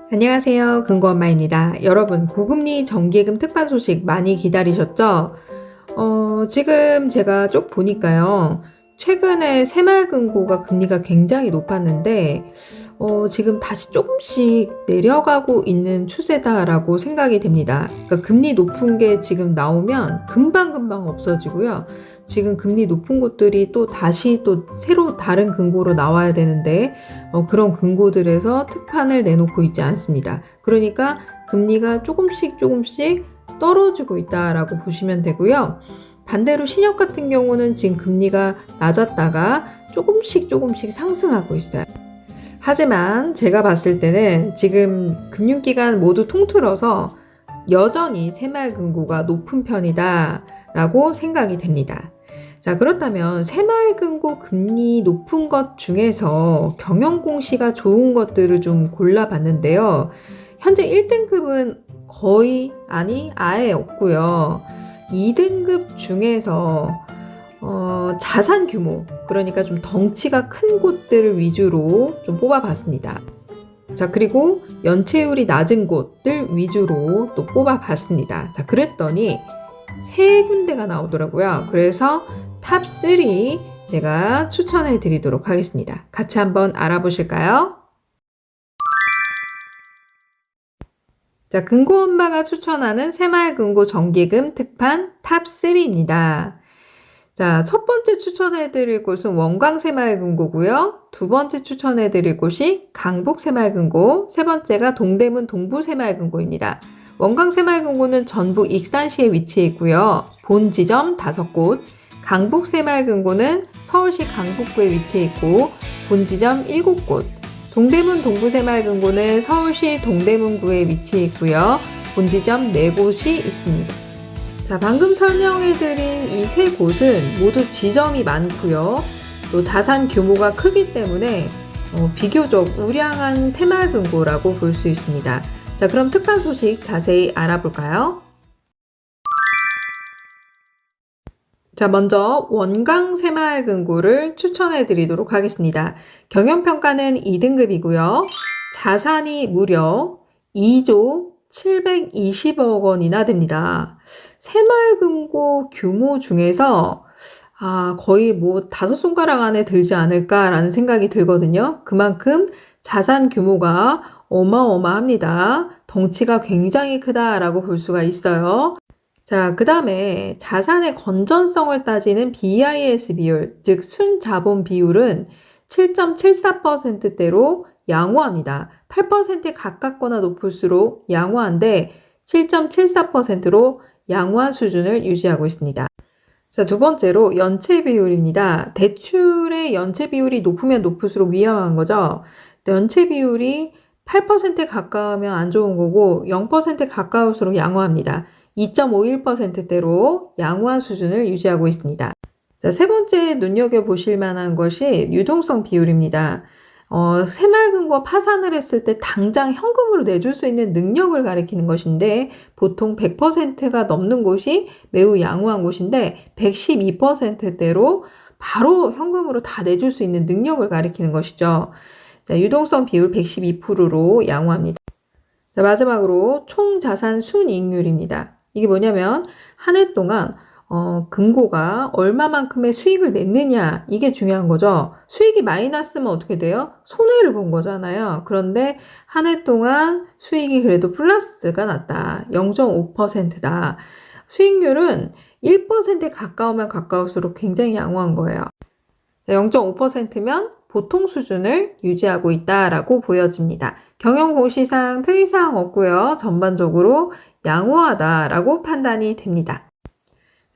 안녕하세요. 금고엄마입니다. 여러분, 고금리 정기예금 특판 소식 많이 기다리셨죠? 지금 제가 쭉 보니까요. 최근에 새마을금고가 금리가 굉장히 높았는데, 지금 다시 조금씩 내려가고 있는 추세다라고 생각이 됩니다. 그러니까 금리 높은 게 지금 나오면 금방금방 없어지고요. 지금 금리 높은 곳들이 또 다시 또 새로 다른 금고로 나와야 되는데, 그런 금고들에서 특판을 내놓고 있지 않습니다. 그러니까 금리가 조금씩 떨어지고 있다라고 보시면 되고요. 반대로 신협 같은 경우는 지금 금리가 낮았다가 조금씩 상승하고 있어요. 하지만 제가 봤을 때는 지금 금융기관 모두 통틀어서 여전히 새마을금고가 높은 편이다 라고 생각이 됩니다. 자, 그렇다면 새마을금고 금리 높은 것 중에서 경영공시가 좋은 것들을 좀 골라봤는데요. 현재 1등급은 거의 아예 없고요. 2등급 중에서 자산 규모, 그러니까 좀 덩치가 큰 곳들을 위주로 좀 뽑아봤습니다. 자, 그리고 연체율이 낮은 곳들 위주로 또 뽑아봤습니다. 자, 그랬더니 세 군데가 나오더라고요. 그래서 탑3 제가 추천해 드리도록 하겠습니다. 같이 한번 알아보실까요? 자, 금고엄마가 추천하는 새마을금고 정기예금 특판 탑3입니다. 자, 첫 번째 추천해드릴 곳은 원광새마을금고고요. 두 번째 추천해드릴 곳이 강북새마을금고, 세 번째가 동대문 동부새마을금고입니다. 원광새마을금고는 전북 익산시에 위치해 있고요. 본 지점 5곳, 강북새마을금고는 서울시 강북구에 위치해 있고 본 지점 7곳, 동대문 동부새마을금고는 서울시 동대문구에 위치해 있고요. 본 지점 4곳이 있습니다. 자, 방금 설명해드린 이 세 곳은 모두 지점이 많고요. 또 자산 규모가 크기 때문에 비교적 우량한 새마을금고라고 볼 수 있습니다. 자, 그럼 특판 소식 자세히 알아볼까요? 자, 먼저 원광 새마을금고를 추천해 드리도록 하겠습니다. 경영평가는 2등급이고요. 자산이 무려 2조 720억 원이나 됩니다. 새마을금고 규모 중에서 거의 뭐 5손가락 안에 들지 않을까라는 생각이 들거든요. 그만큼 자산 규모가 어마어마합니다. 덩치가 굉장히 크다라고 볼 수가 있어요. 자, 그 다음에 자산의 건전성을 따지는 BIS 비율, 즉 순자본 비율은 7.74%대로 양호합니다. 8%에 가깝거나 높을수록 양호한데 7.74%로 양호한 수준을 유지하고 있습니다. 자, 두 번째로 연체 비율입니다. 대출의 연체 비율이 높으면 높을수록 위험한 거죠. 연체 비율이 8%에 가까우면 안 좋은 거고 0%에 가까울수록 양호합니다. 2.51%대로 양호한 수준을 유지하고 있습니다. 자, 세 번째 눈여겨보실 만한 것이 유동성 비율입니다. 새마을금고 파산을 했을 때 당장 현금으로 내줄 수 있는 능력을 가리키는 것인데 보통 100%가 넘는 곳이 매우 양호한 곳인데 112%대로 바로 현금으로 다 내줄 수 있는 능력을 가리키는 것이죠. 자, 유동성 비율 112%로 양호합니다. 자, 마지막으로 총자산 순이익률입니다. 이게 뭐냐면 한 해 동안 금고가 얼마만큼의 수익을 냈느냐, 이게 중요한 거죠. 수익이 마이너스면 어떻게 돼요? 손해를 본 거잖아요. 그런데 한 해 동안 수익이 그래도 플러스가 났다. 0.5%다. 수익률은 1%에 가까우면 가까울수록 굉장히 양호한 거예요. 0.5%면 보통 수준을 유지하고 있다라고 보여집니다. 경영공시상 특이사항 없고요. 전반적으로 양호하다라고 판단이 됩니다.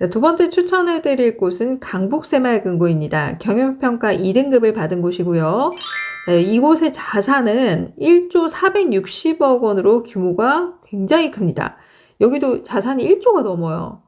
자, 두 번째 추천해드릴 곳은 강북새마을금고입니다. 경영평가 2등급을 받은 곳이고요. 이곳의 자산은 1조 460억 원으로 규모가 굉장히 큽니다. 여기도 자산이 1조가 넘어요.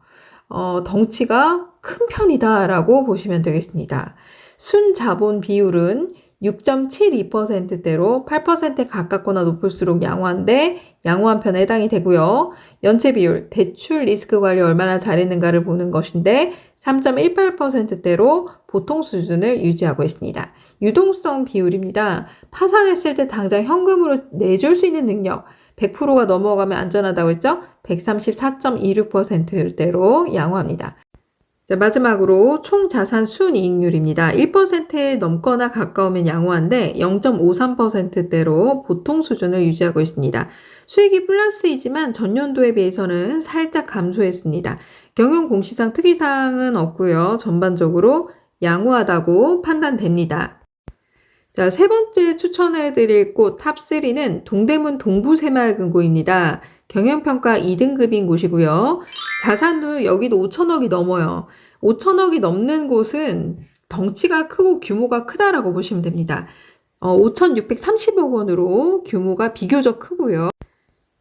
덩치가 큰 편이다라고 보시면 되겠습니다. 순자본 비율은 6.72%대로 8%에 가깝거나 높을수록 양호한데 양호한 편에 해당이 되고요. 연체 비율, 대출 리스크 관리 얼마나 잘했는가를 보는 것인데 3.18%대로 보통 수준을 유지하고 있습니다. 유동성 비율입니다. 파산했을 때 당장 현금으로 내줄 수 있는 능력 100%가 넘어가면 안전하다고 했죠? 134.26%대로 양호합니다. 자, 마지막으로 총 자산 순이익률입니다. 1%에 넘거나 가까우면 양호한데 0.53%대로 보통 수준을 유지하고 있습니다. 수익이 플러스이지만 전년도에 비해서는 살짝 감소했습니다. 경영 공시상 특이사항은 없고요. 전반적으로 양호하다고 판단됩니다. 자, 세 번째 추천해드릴 곳 탑3는 동대문 동부새마을금고입니다. 경영평가 2등급인 곳이고요. 자산도 여기도 5천억이 넘어요. 5천억이 넘는 곳은 덩치가 크고 규모가 크다라고 보시면 됩니다. 5,630억 원으로 규모가 비교적 크고요.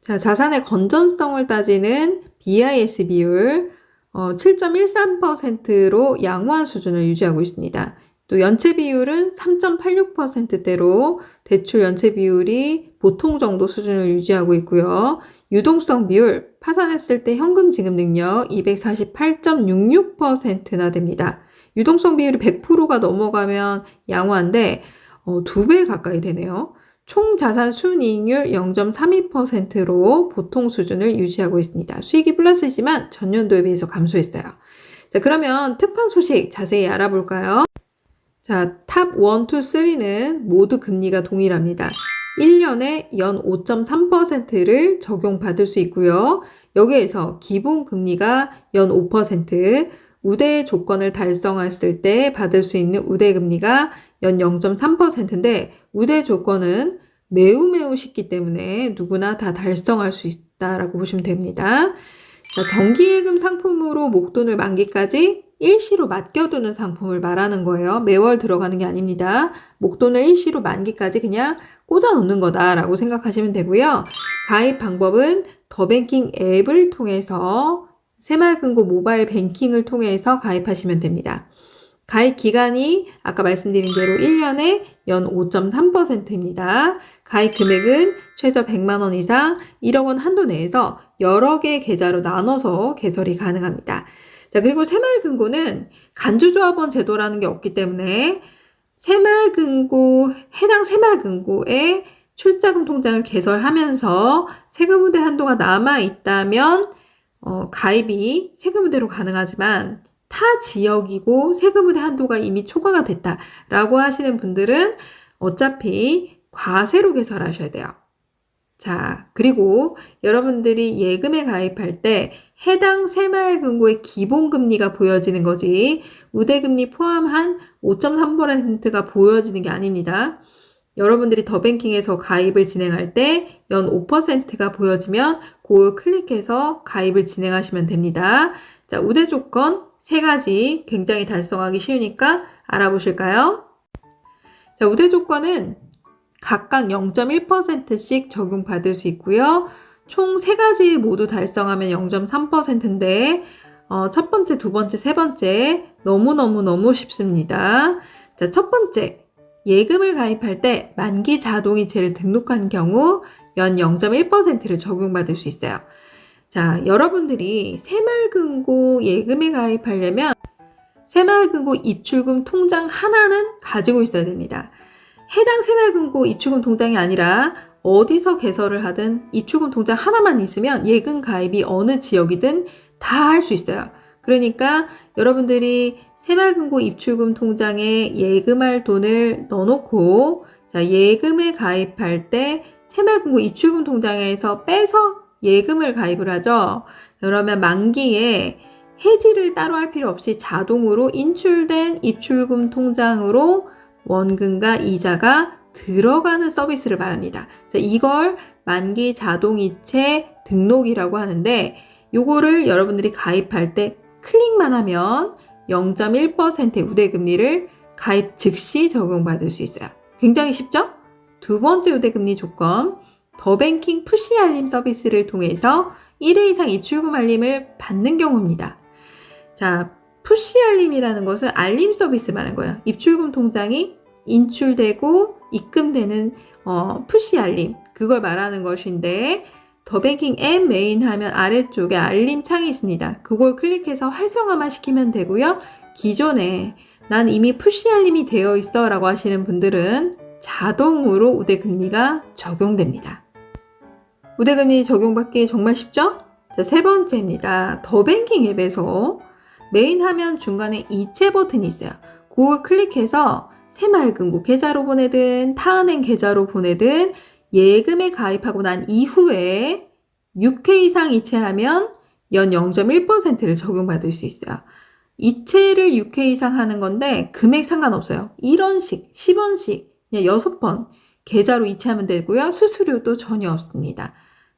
자, 자산의 건전성을 따지는 BIS 비율 7.13%로 양호한 수준을 유지하고 있습니다. 또 연체 비율은 3.86%대로 대출 연체 비율이 보통 정도 수준을 유지하고 있고요. 유동성 비율, 파산했을 때 현금 지급 능력 248.66%나 됩니다. 유동성 비율이 100%가 넘어가면 양호한데 2배 가까이 되네요. 총 자산 순이익률 0.32%로 보통 수준을 유지하고 있습니다. 수익이 플러스지만 전년도에 비해서 감소했어요. 자, 그러면 특판 소식 자세히 알아볼까요? 자, 탑 1, 2, 3는 모두 금리가 동일합니다. 1년에 연 5.3%를 적용받을 수 있고요. 여기에서 기본금리가 연 5%, 우대 조건을 달성했을 때 받을 수 있는 우대금리가 연 0.3%인데 우대 조건은 매우 쉽기 때문에 누구나 다 달성할 수 있다라고 보시면 됩니다. 자, 정기예금 상품으로 목돈을 만기까지 일시로 맡겨두는 상품을 말하는 거예요. 매월 들어가는 게 아닙니다. 목돈을 일시로 만기까지 그냥 꽂아 놓는 거다라고 생각하시면 되고요. 가입 방법은 더뱅킹 앱을 통해서 새마을금고 모바일 뱅킹을 통해서 가입하시면 됩니다. 가입 기간이 아까 말씀드린 대로 1년에 연 5.3%입니다. 가입 금액은 최저 100만 원 이상 1억 원 한도 내에서 여러 개의 계좌로 나눠서 개설이 가능합니다. 자, 그리고 새마을금고는 간주조합원 제도라는 게 없기 때문에 해당 새마을금고에 출자금 통장을 개설하면서 세금 우대 한도가 남아 있다면 가입이 세금 우대로 가능하지만 타 지역이고 세금 우대 한도가 이미 초과가 됐다라고 하시는 분들은 어차피 과세로 개설하셔야 돼요. 자, 그리고 여러분들이 예금에 가입할 때 해당 새마을금고의 기본금리가 보여지는 거지 우대금리 포함한 5.3%가 보여지는 게 아닙니다. 여러분들이 더뱅킹에서 가입을 진행할 때 연 5%가 보여지면 그걸 클릭해서 가입을 진행하시면 됩니다. 자, 우대 조건 3가지 굉장히 달성하기 쉬우니까 알아보실까요? 자, 우대 조건은 각각 0.1%씩 적용받을 수 있고요. 총 3가지 모두 달성하면 0.3%인데 첫 번째, 두 번째, 세 번째 너무 쉽습니다. 자, 첫 번째 예금을 가입할 때 만기 자동이체를 등록한 경우 연 0.1%를 적용받을 수 있어요. 자, 여러분들이 새마을금고 예금에 가입하려면 새마을금고 입출금 통장 하나는 가지고 있어야 됩니다. 해당 새마을금고 입출금 통장이 아니라 어디서 개설을 하든 입출금 통장 하나만 있으면 예금 가입이 어느 지역이든 다 할 수 있어요. 그러니까 여러분들이 새마을금고 입출금 통장에 예금할 돈을 넣어놓고 자, 예금에 가입할 때 새마을금고 입출금 통장에서 빼서 예금을 가입을 하죠. 그러면 만기에 해지를 따로 할 필요 없이 자동으로 인출된 입출금 통장으로 원금과 이자가 들어가는 서비스를 말합니다. 자, 이걸 만기 자동이체 등록이라고 하는데 요거를 여러분들이 가입할 때 클릭만 하면 0.1%의 우대금리를 가입 즉시 적용받을 수 있어요. 굉장히 쉽죠? 두 번째 우대금리 조건, 더뱅킹 푸시 알림 서비스를 통해서 1회 이상 입출금 알림을 받는 경우입니다. 자, 푸시 알림이라는 것은 알림 서비스 말하는 거예요. 입출금 통장이 인출되고 입금되는 푸시 알림, 그걸 말하는 것인데 더뱅킹 앱 메인 화면 아래쪽에 알림 창이 있습니다. 그걸 클릭해서 활성화만 시키면 되고요. 기존에 난 이미 푸시 알림이 되어 있어 라고 하시는 분들은 자동으로 우대금리가 적용됩니다. 우대금리 적용받기 정말 쉽죠? 자, 세 번째입니다. 더뱅킹 앱에서 메인 화면 중간에 이체 버튼이 있어요. 그걸 클릭해서 새마을금고 계좌로 보내든 타은행 계좌로 보내든 예금에 가입하고 난 이후에 6회 이상 이체하면 연 0.1%를 적용받을 수 있어요. 이체를 6회 이상 하는 건데 금액 상관없어요. 1원씩, 10원씩, 그냥 6번 계좌로 이체하면 되고요. 수수료도 전혀 없습니다.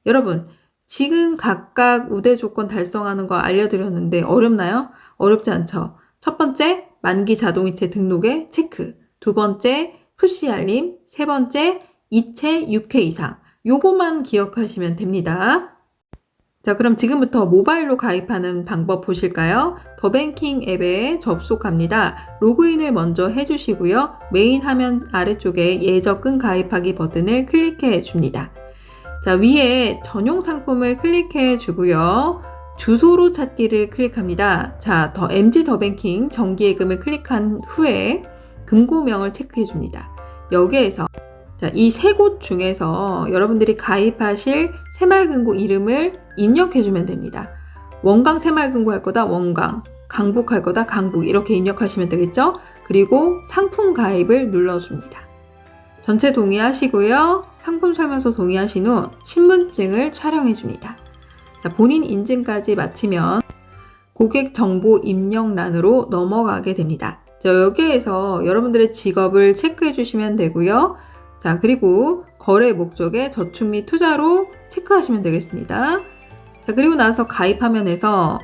여러분, 지금 각각 우대 조건 달성하는 거 알려드렸는데 어렵나요? 어렵지 않죠? 첫 번째, 만기 자동이체 등록에 체크. 두 번째, 푸시 알림. 세 번째, 이체 6회 이상. 요거만 기억하시면 됩니다. 자, 그럼 지금부터 모바일로 가입하는 방법 보실까요? 더뱅킹 앱에 접속합니다. 로그인을 먼저 해주시고요. 메인 화면 아래쪽에 예적금 가입하기 버튼을 클릭해 줍니다. 자, 위에 전용 상품을 클릭해 주고요. 주소로 찾기를 클릭합니다. 자, MG 더뱅킹 정기예금을 클릭한 후에 금고명을 체크해 줍니다. 여기에서 이 세 곳 중에서 여러분들이 가입하실 새마을금고 이름을 입력해 주면 됩니다. 원광 새마을금고 할 거다 원광, 강북 할 거다 강북 이렇게 입력하시면 되겠죠? 그리고 상품 가입을 눌러줍니다. 전체 동의하시고요. 상품 설명서 동의하신 후 신분증을 촬영해 줍니다. 자, 본인 인증까지 마치면 고객 정보 입력란으로 넘어가게 됩니다. 자, 여기에서 여러분들의 직업을 체크해 주시면 되고요. 자, 그리고 거래 목적의 저축 및 투자로 체크하시면 되겠습니다. 자, 그리고 나서 가입 화면에서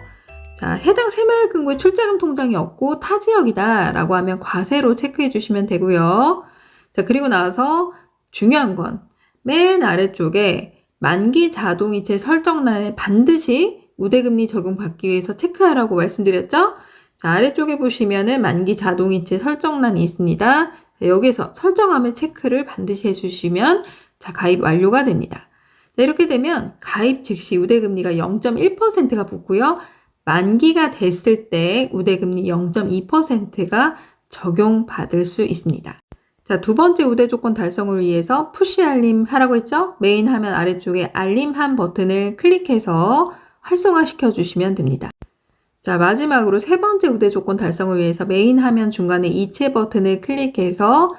자, 해당 새마을금고에 출자금 통장이 없고 타 지역이다 라고 하면 과세로 체크해 주시면 되고요. 자, 그리고 나서 중요한 건 맨 아래쪽에 만기 자동이체 설정란에 반드시 우대금리 적용받기 위해서 체크하라고 말씀드렸죠? 자, 아래쪽에 보시면은 만기 자동이체 설정란이 있습니다. 자, 여기서 설정함의 체크를 반드시 해주시면 자, 가입 완료가 됩니다. 자, 이렇게 되면 가입 즉시 우대금리가 0.1%가 붙고요. 만기가 됐을 때 우대금리 0.2%가 적용받을 수 있습니다. 자, 두 번째 우대 조건 달성을 위해서 푸시 알림 하라고 했죠? 메인 화면 아래쪽에 알림한 버튼을 클릭해서 활성화 시켜주시면 됩니다. 자, 마지막으로 세 번째 우대 조건 달성을 위해서 메인 화면 중간에 이체 버튼을 클릭해서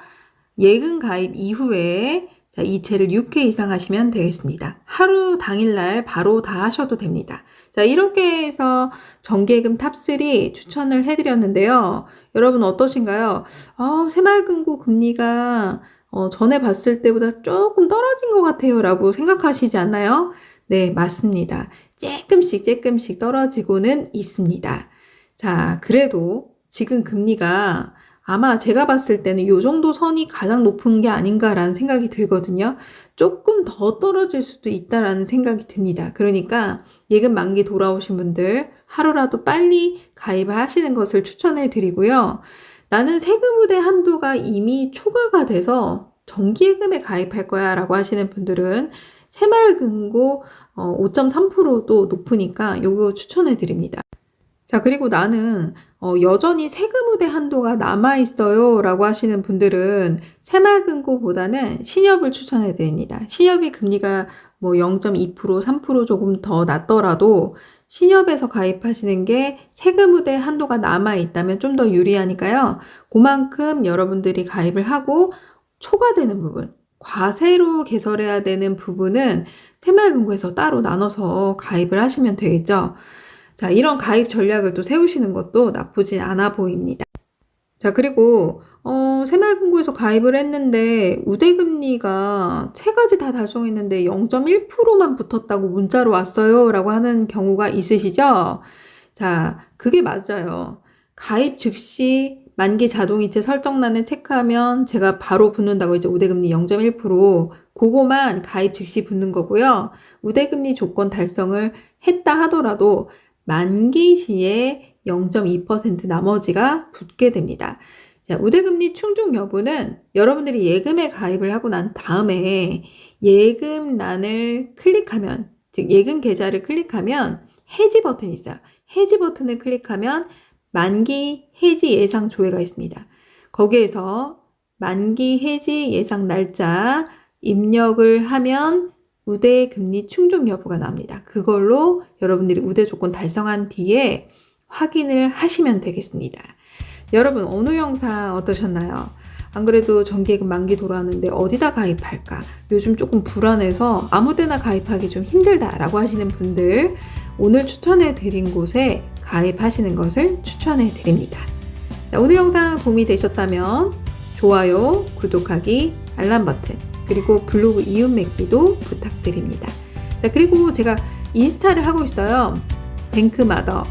예금 가입 이후에 자, 이체를 6회 이상 하시면 되겠습니다. 하루 당일날 바로 다 하셔도 됩니다. 자, 이렇게 해서 정기예금 탑3 추천을 해드렸는데요. 여러분 어떠신가요? 새마을금고 금리가 전에 봤을 때보다 조금 떨어진 것 같아요 라고 생각하시지 않나요? 네, 맞습니다. 조금씩 떨어지고는 있습니다. 자, 그래도 지금 금리가 아마 제가 봤을 때는 이 정도 선이 가장 높은 게 아닌가라는 생각이 들거든요. 조금 더 떨어질 수도 있다라는 생각이 듭니다. 그러니까 예금 만기 돌아오신 분들 하루라도 빨리 가입을 하시는 것을 추천해 드리고요. 나는 세금 우대 한도가 이미 초과가 돼서 정기예금에 가입할 거야 라고 하시는 분들은 새마을금고 5.3%도 높으니까 이거 추천해 드립니다. 자, 그리고 나는 여전히 세금 우대 한도가 남아있어요 라고 하시는 분들은 새마을금고보다는 신협을 추천해 드립니다. 신협이 금리가 뭐 0.2%, 3% 조금 더 낮더라도 신협에서 가입하시는 게 세금 우대 한도가 남아있다면 좀 더 유리하니까요. 그만큼 여러분들이 가입을 하고 초과되는 부분, 과세로 개설해야 되는 부분은 새마을금고에서 따로 나눠서 가입을 하시면 되겠죠. 자, 이런 가입 전략을 또 세우시는 것도 나쁘지 않아 보입니다. 자, 그리고 새마을금고에서 가입을 했는데 우대금리가 세 가지 다 달성했는데 0.1%만 붙었다고 문자로 왔어요 라고 하는 경우가 있으시죠? 자, 그게 맞아요. 가입 즉시 만기 자동이체 설정란을 체크하면 제가 바로 붙는다고 했죠. 우대금리 0.1% 그거만 가입 즉시 붙는 거고요. 우대금리 조건 달성을 했다 하더라도 만기 시에 0.2% 나머지가 붙게 됩니다. 자, 우대금리 충족 여부는 여러분들이 예금에 가입을 하고 난 다음에 예금란을 클릭하면, 즉 예금 계좌를 클릭하면 해지 버튼이 있어요. 해지 버튼을 클릭하면 만기 해지 예상 조회가 있습니다. 거기에서 만기 해지 예상 날짜 입력을 하면 우대 금리 충족 여부가 나옵니다. 그걸로 여러분들이 우대 조건 달성한 뒤에 확인을 하시면 되겠습니다. 여러분, 오늘 영상 어떠셨나요? 안 그래도 정기예금 만기 돌아왔는데 어디다 가입할까? 요즘 조금 불안해서 아무 데나 가입하기 좀 힘들다라고 하시는 분들, 오늘 추천해 드린 곳에 가입하시는 것을 추천해 드립니다. 자, 오늘 영상 도움이 되셨다면 좋아요, 구독하기, 알람 버튼, 그리고 블로그 이웃 맺기도 부탁드립니다. 자, 그리고 제가 인스타를 하고 있어요. 뱅크마더,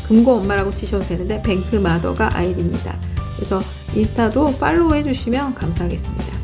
금고 엄마라고 치셔도 되는데 뱅크마더가 아이디입니다. 그래서 인스타도 팔로우 해주시면 감사하겠습니다.